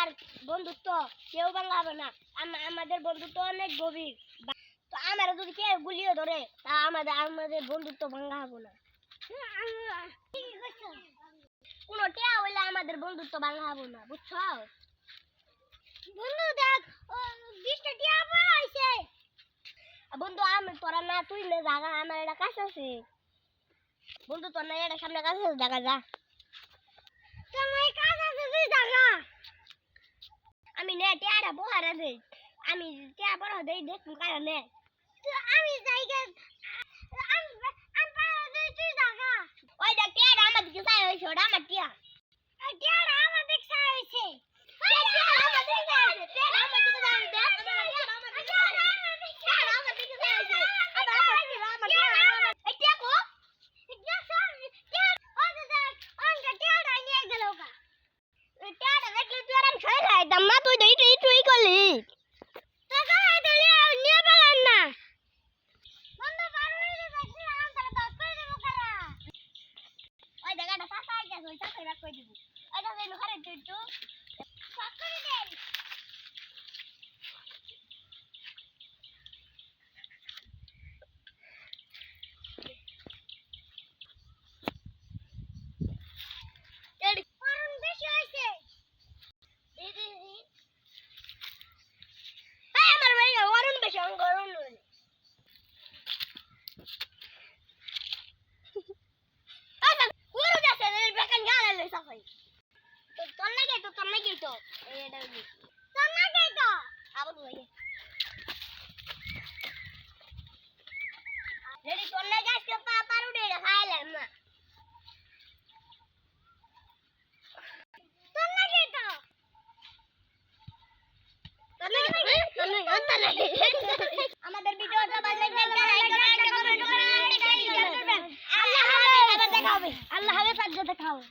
আমার বন্ধুত্ব কেউ ভাঙাবে না। আমাদের বন্ধুত্ব অনেক গভীর। তো আমার যদি কেউ গুলিয়ে ধরে তা আমাদের বন্ধুত্ব ভাঙা হবে না। কোনো টিয়া হইলে আমাদের বন্ধুত্ব ভাঙা হবে না, বুঝছো? বন্ধু দেখ 20টা টিয়া পড়ে আইছে। বন্ধু আমি তোরা না তুই না জায়গা আমার এটা কাছে আছে। বন্ধু তোর না এটা সামনে কাছে আছে, জায়গা যা। তোমার কাছে আছে তুই জায়গা। আমি নে টিয়াটা বহারা দেই। আমি টিয়া বড় দেই দেখুন কারণে। আমি জায়গা আমি পাড়া দেই তুই জায়গা। ওই দেখ টিয়াটা আমার দিকে চাই হইছে, ওটা আমার টিয়া। টিয়াটা আমার দিকে চাই হইছে। আমাদের ভিডিওটা ভালো লাগলে লাইক করবেন, কমেন্ট করবেন, শেয়ার করবেন। আল্লাহ হাফেজ, দেখা হবে।